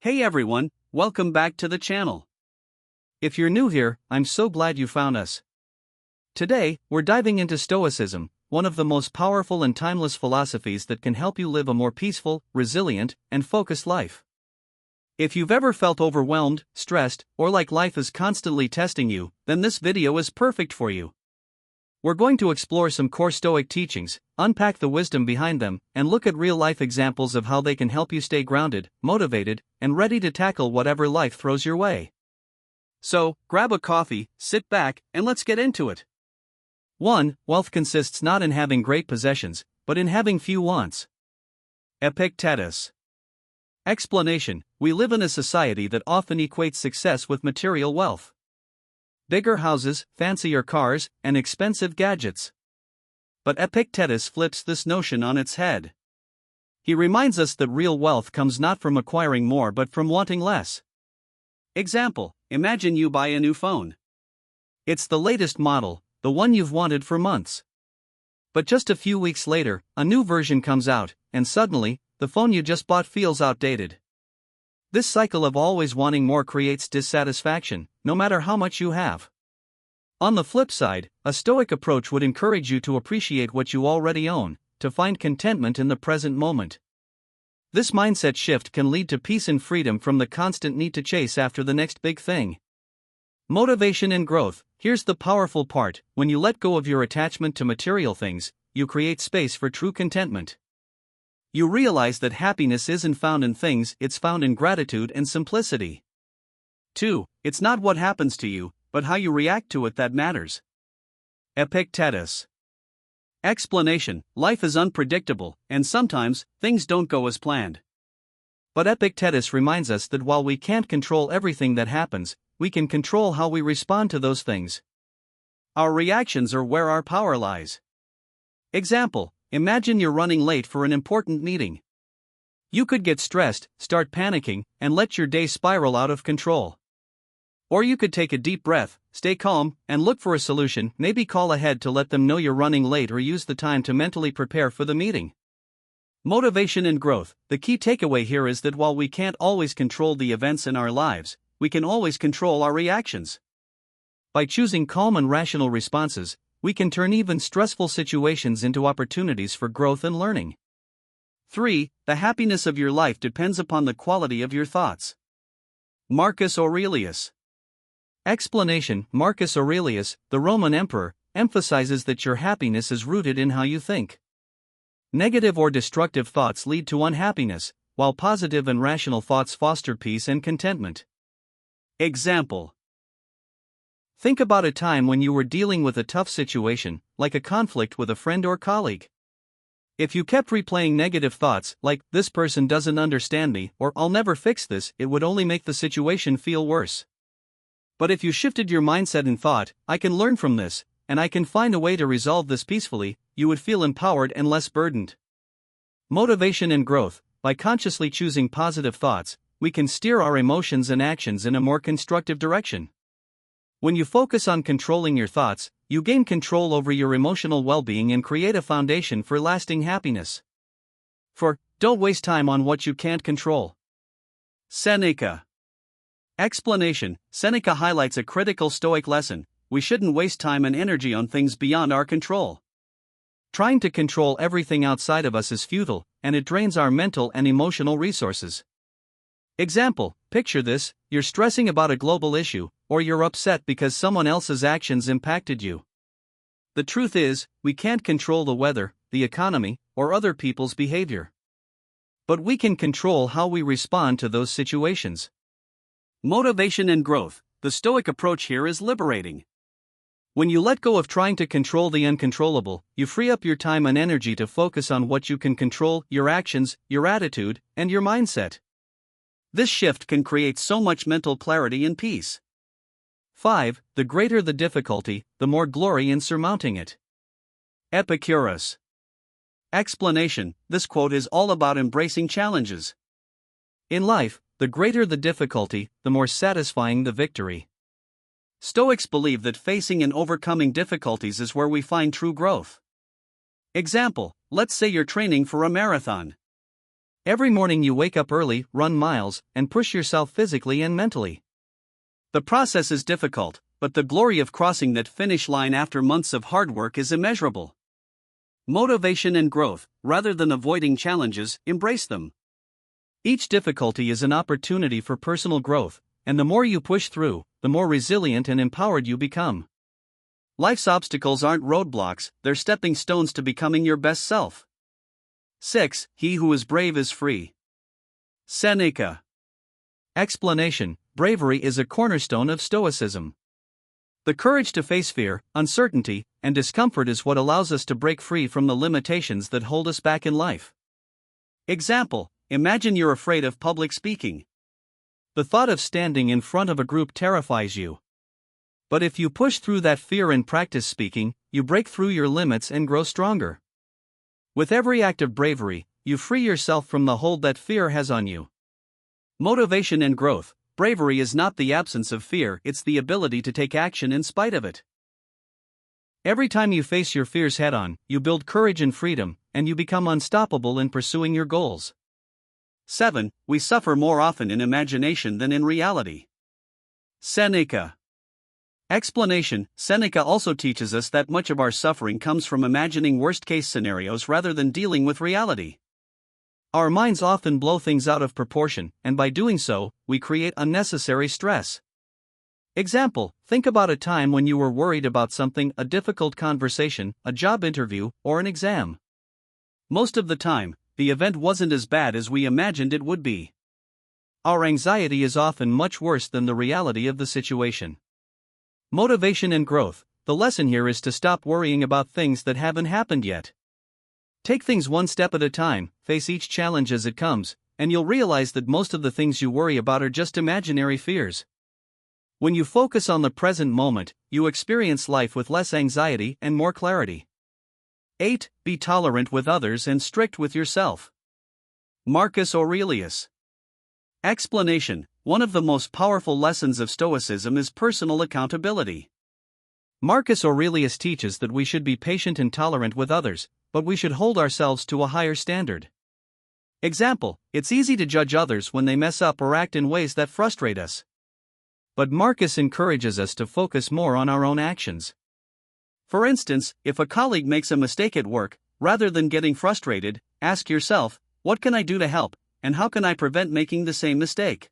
Hey everyone, welcome back to the channel. If you're new here, I'm so glad you found us. Today, we're diving into Stoicism, one of the most powerful and timeless philosophies that can help you live a more peaceful, resilient, and focused life. If you've ever felt overwhelmed, stressed, or like life is constantly testing you, then this video is perfect for you. We're going to explore some core Stoic teachings, unpack the wisdom behind them, and look at real-life examples of how they can help you stay grounded, motivated, and ready to tackle whatever life throws your way. So, grab a coffee, sit back, and let's get into it. 1. Wealth consists not in having great possessions, but in having few wants. Epictetus. Explanation: we live in a society that often equates success with material wealth. Bigger houses, fancier cars, and expensive gadgets. But Epictetus flips this notion on its head. He reminds us that real wealth comes not from acquiring more but from wanting less. Example: imagine you buy a new phone. It's the latest model, the one you've wanted for months. But just a few weeks later, a new version comes out, and suddenly, the phone you just bought feels outdated. This cycle of always wanting more creates dissatisfaction, no matter how much you have. On the flip side, a Stoic approach would encourage you to appreciate what you already own, to find contentment in the present moment. This mindset shift can lead to peace and freedom from the constant need to chase after the next big thing. Motivation and growth. Here's the powerful part: when you let go of your attachment to material things, you create space for true contentment. You realize that happiness isn't found in things, it's found in gratitude and simplicity. 2. It's not what happens to you, but how you react to it that matters. Epictetus. Explanation: life is unpredictable, and sometimes, things don't go as planned. But Epictetus reminds us that while we can't control everything that happens, we can control how we respond to those things. Our reactions are where our power lies. Example: imagine you're running late for an important meeting. You could get stressed, start panicking, and let your day spiral out of control. Or you could take a deep breath, stay calm, and look for a solution, maybe call ahead to let them know you're running late or use the time to mentally prepare for the meeting. Motivation and growth. The key takeaway here is that while we can't always control the events in our lives, we can always control our reactions. By choosing calm and rational responses, we can turn even stressful situations into opportunities for growth and learning. 3. The happiness of your life depends upon the quality of your thoughts. Marcus Aurelius. Explanation: Marcus Aurelius, the Roman emperor, emphasizes that your happiness is rooted in how you think. Negative or destructive thoughts lead to unhappiness, while positive and rational thoughts foster peace and contentment. Example: think about a time when you were dealing with a tough situation, like a conflict with a friend or colleague. If you kept replaying negative thoughts, like, "this person doesn't understand me," or "I'll never fix this," it would only make the situation feel worse. But if you shifted your mindset and thought, "I can learn from this, and I can find a way to resolve this peacefully," you would feel empowered and less burdened. Motivation and growth. By consciously choosing positive thoughts, we can steer our emotions and actions in a more constructive direction. When you focus on controlling your thoughts, you gain control over your emotional well-being and create a foundation for lasting happiness. 4. Don't waste time on what you can't control. Seneca. Explanation: Seneca highlights a critical Stoic lesson: we shouldn't waste time and energy on things beyond our control. Trying to control everything outside of us is futile, and it drains our mental and emotional resources. Example: picture this: you're stressing about a global issue, or you're upset because someone else's actions impacted you. The truth is, we can't control the weather, the economy, or other people's behavior. But we can control how we respond to those situations. Motivation and growth. The Stoic approach here is liberating. When you let go of trying to control the uncontrollable, you free up your time and energy to focus on what you can control: your actions, your attitude, and your mindset. This shift can create so much mental clarity and peace. 5. The greater the difficulty, the more glory in surmounting it. Epictetus. Explanation: this quote is all about embracing challenges. In life, the greater the difficulty, the more satisfying the victory. Stoics believe that facing and overcoming difficulties is where we find true growth. Example: let's say you're training for a marathon. Every morning you wake up early, run miles, and push yourself physically and mentally. The process is difficult, but the glory of crossing that finish line after months of hard work is immeasurable. Motivation and growth, rather than avoiding challenges, embrace them. Each difficulty is an opportunity for personal growth, and the more you push through, the more resilient and empowered you become. Life's obstacles aren't roadblocks, they're stepping stones to becoming your best self. 6. He who is brave is free. Seneca. Explanation: bravery is a cornerstone of Stoicism. The courage to face fear, uncertainty, and discomfort is what allows us to break free from the limitations that hold us back in life. Example: imagine you're afraid of public speaking. The thought of standing in front of a group terrifies you. But if you push through that fear and practice speaking, you break through your limits and grow stronger. With every act of bravery, you free yourself from the hold that fear has on you. Motivation and growth: bravery is not the absence of fear, it's the ability to take action in spite of it. Every time you face your fears head on, you build courage and freedom, and you become unstoppable in pursuing your goals. 7. We suffer more often in imagination than in reality. Seneca. Explanation: Seneca also teaches us that much of our suffering comes from imagining worst-case scenarios rather than dealing with reality. Our minds often blow things out of proportion, and by doing so, we create unnecessary stress. Example: think about a time when you were worried about something, a difficult conversation, a job interview, or an exam. Most of the time, the event wasn't as bad as we imagined it would be. Our anxiety is often much worse than the reality of the situation. Motivation and growth: the lesson here is to stop worrying about things that haven't happened yet. Take things one step at a time, face each challenge as it comes, and you'll realize that most of the things you worry about are just imaginary fears. When you focus on the present moment, you experience life with less anxiety and more clarity. 8. Be tolerant with others and strict with yourself. Marcus Aurelius. Explanation: one of the most powerful lessons of Stoicism is personal accountability. Marcus Aurelius teaches that we should be patient and tolerant with others, but we should hold ourselves to a higher standard. Example: it's easy to judge others when they mess up or act in ways that frustrate us. But Marcus encourages us to focus more on our own actions. For instance, if a colleague makes a mistake at work, rather than getting frustrated, ask yourself, what can I do to help, and how can I prevent making the same mistake?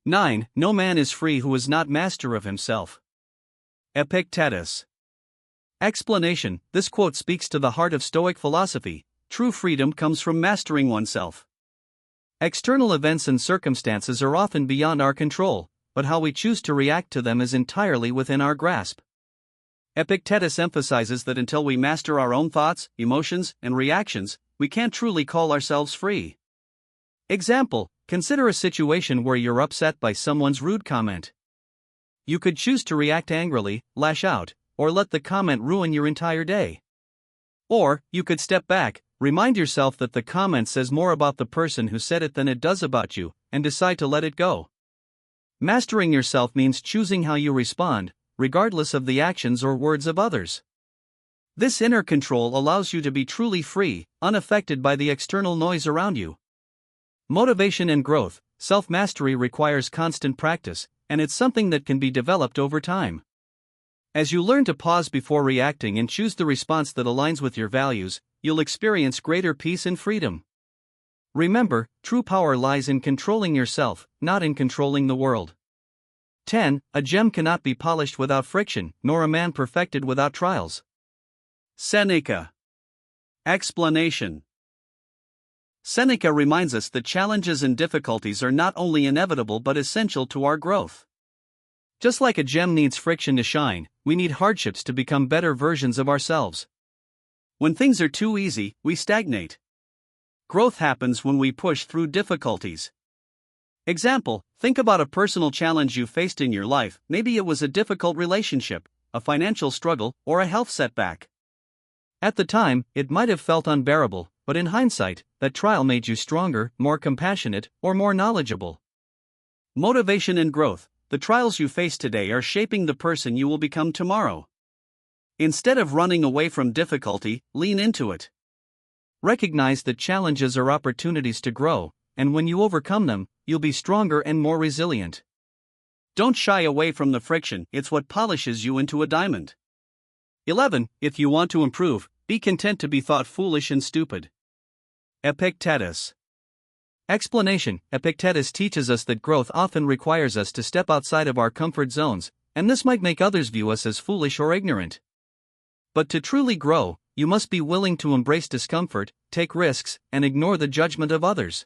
9. No man is free who is not master of himself. Epictetus. Explanation: this quote speaks to the heart of Stoic philosophy. True freedom comes from mastering oneself. External events and circumstances are often beyond our control, but how we choose to react to them is entirely within our grasp. Epictetus emphasizes that until we master our own thoughts, emotions, and reactions, we can't truly call ourselves free. Example: consider a situation where you're upset by someone's rude comment. You could choose to react angrily, lash out, or let the comment ruin your entire day. Or, you could step back, remind yourself that the comment says more about the person who said it than it does about you, and decide to let it go. Mastering yourself means choosing how you respond, regardless of the actions or words of others. This inner control allows you to be truly free, unaffected by the external noise around you. Motivation and growth: self-mastery requires constant practice, and it's something that can be developed over time. As you learn to pause before reacting and choose the response that aligns with your values, you'll experience greater peace and freedom. Remember, true power lies in controlling yourself, not in controlling the world. 10. A gem cannot be polished without friction, nor a man perfected without trials. Seneca. Explanation: Seneca reminds us that challenges and difficulties are not only inevitable but essential to our growth. Just like a gem needs friction to shine, we need hardships to become better versions of ourselves. When things are too easy, we stagnate. Growth happens when we push through difficulties. Example: think about a personal challenge you faced in your life. Maybe it was a difficult relationship, a financial struggle, or a health setback. At the time, it might have felt unbearable, but in hindsight, that trial made you stronger, more compassionate, or more knowledgeable. Motivation and growth: the trials you face today are shaping the person you will become tomorrow. Instead of running away from difficulty, lean into it. Recognize that challenges are opportunities to grow, and when you overcome them, you'll be stronger and more resilient. Don't shy away from the friction, it's what polishes you into a diamond. 11. If you want to improve, be content to be thought foolish and stupid. Epictetus. Explanation: Epictetus teaches us that growth often requires us to step outside of our comfort zones, and this might make others view us as foolish or ignorant. But to truly grow, you must be willing to embrace discomfort, take risks, and ignore the judgment of others.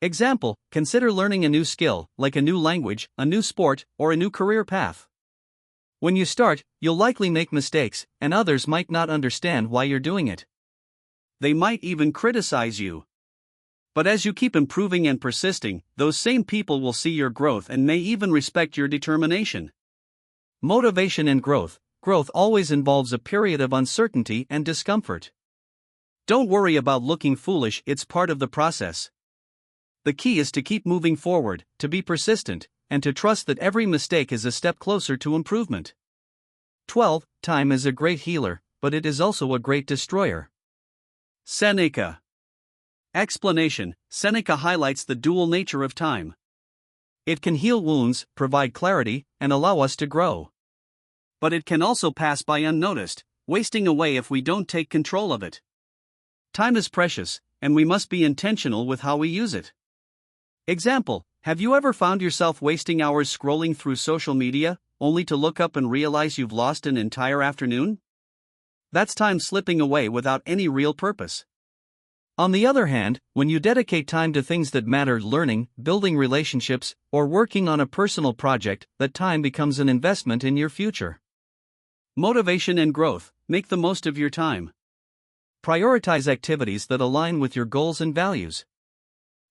Example: consider learning a new skill, like a new language, a new sport, or a new career path. When you start, you'll likely make mistakes, and others might not understand why you're doing it. They might even criticize you. But as you keep improving and persisting, those same people will see your growth and may even respect your determination. Motivation and growth. Growth always involves a period of uncertainty and discomfort. Don't worry about looking foolish, it's part of the process. The key is to keep moving forward, to be persistent, and to trust that every mistake is a step closer to improvement. 12. Time is a great healer, but it is also a great destroyer. Seneca. Explanation: Seneca highlights the dual nature of time. It can heal wounds, provide clarity, and allow us to grow. But it can also pass by unnoticed, wasting away if we don't take control of it. Time is precious, and we must be intentional with how we use it. Example: have you ever found yourself wasting hours scrolling through social media, only to look up and realize you've lost an entire afternoon? That's time slipping away without any real purpose. On the other hand, when you dedicate time to things that matter, learning, building relationships, or working on a personal project, that time becomes an investment in your future. Motivation and growth. Make the most of your time. Prioritize activities that align with your goals and values.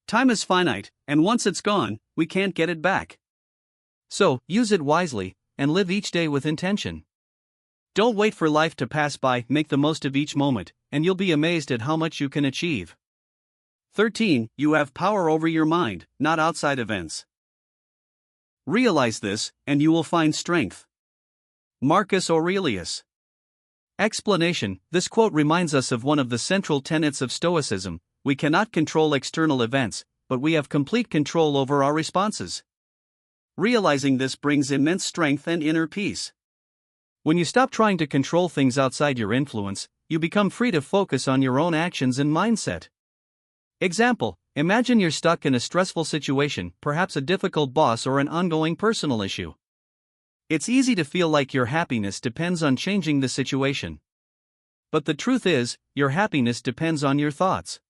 Time is finite, and once it's gone, we can't get it back. So, use it wisely, and live each day with intention. Don't wait for life to pass by, make the most of each moment, and you'll be amazed at how much you can achieve. 13. You have power over your mind, not outside events. Realize this, and you will find strength. Marcus Aurelius. Explanation: this quote reminds us of one of the central tenets of Stoicism: we cannot control external events, but we have complete control over our responses. Realizing this brings immense strength and inner peace. When you stop trying to control things outside your influence, you become free to focus on your own actions and mindset. Example: imagine you're stuck in a stressful situation, perhaps a difficult boss or an ongoing personal issue. It's easy to feel like your happiness depends on changing the situation. But the truth is, your happiness depends on your thoughts.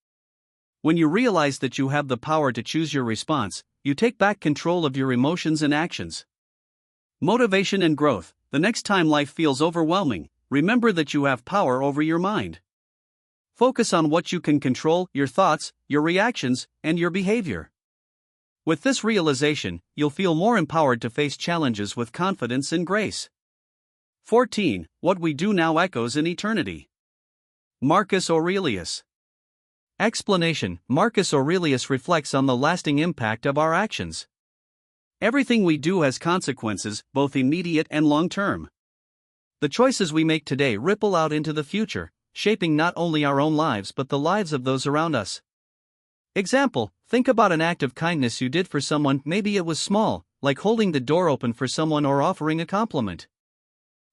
When you realize that you have the power to choose your response, you take back control of your emotions and actions. Motivation and growth. The next time life feels overwhelming, remember that you have power over your mind. Focus on what you can control: your thoughts, your reactions, and your behavior. With this realization, you'll feel more empowered to face challenges with confidence and grace. 14. What we do now echoes in eternity. Marcus Aurelius. Explanation: Marcus Aurelius reflects on the lasting impact of our actions. Everything we do has consequences, both immediate and long-term. The choices we make today ripple out into the future, shaping not only our own lives but the lives of those around us. Example: think about an act of kindness you did for someone. Maybe it was small, like holding the door open for someone or offering a compliment.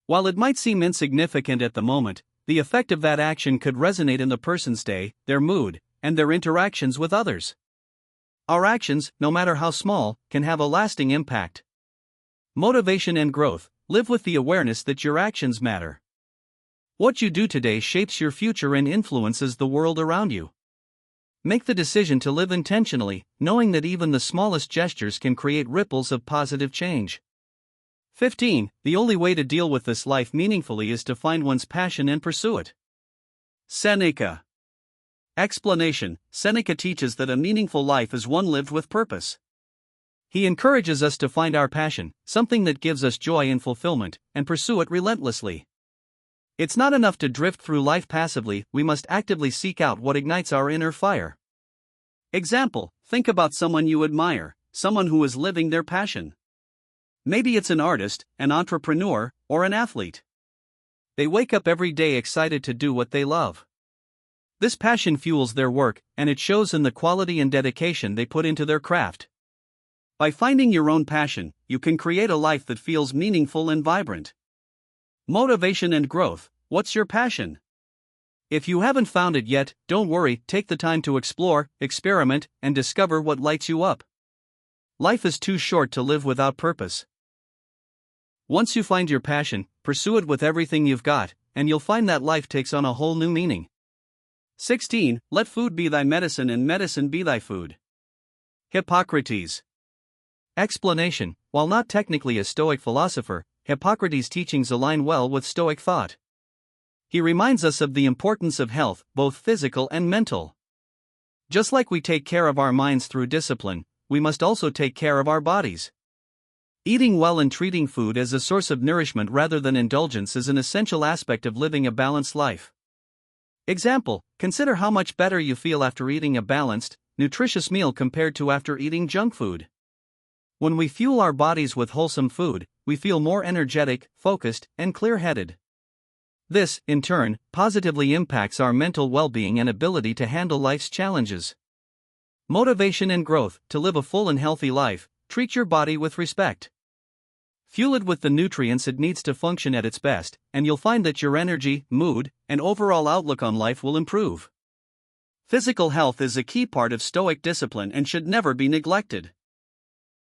While it might seem insignificant at the moment, the effect of that action could resonate in the person's day, their mood, and their interactions with others. Our actions, no matter how small, can have a lasting impact. Motivation and growth. Live with the awareness that your actions matter. What you do today shapes your future and influences the world around you. Make the decision to live intentionally, knowing that even the smallest gestures can create ripples of positive change. 15. The only way to deal with this life meaningfully is to find one's passion and pursue it. Seneca. Explanation: Seneca teaches that a meaningful life is one lived with purpose. He encourages us to find our passion, something that gives us joy and fulfillment, and pursue it relentlessly. It's not enough to drift through life passively, we must actively seek out what ignites our inner fire. Example: think about someone you admire, someone who is living their passion. Maybe it's an artist, an entrepreneur, or an athlete. They wake up every day excited to do what they love. This passion fuels their work, and it shows in the quality and dedication they put into their craft. By finding your own passion, you can create a life that feels meaningful and vibrant. Motivation and growth. What's your passion? If you haven't found it yet, don't worry, take the time to explore, experiment, and discover what lights you up. Life is too short to live without purpose. Once you find your passion, pursue it with everything you've got, and you'll find that life takes on a whole new meaning. 16. Let food be thy medicine and medicine be thy food. Hippocrates. Explanation. While not technically a Stoic philosopher, Hippocrates' teachings align well with Stoic thought. He reminds us of the importance of health, both physical and mental. Just like we take care of our minds through discipline, we must also take care of our bodies. Eating well and treating food as a source of nourishment rather than indulgence is an essential aspect of living a balanced life. Example, consider how much better you feel after eating a balanced, nutritious meal compared to after eating junk food. When we fuel our bodies with wholesome food, we feel more energetic, focused, and clear-headed. This, in turn, positively impacts our mental well-being and ability to handle life's challenges. Motivation and growth. To live a full and healthy life, treat your body with respect. Fuel it with the nutrients it needs to function at its best, and you'll find that your energy, mood, and overall outlook on life will improve. Physical health is a key part of Stoic discipline and should never be neglected.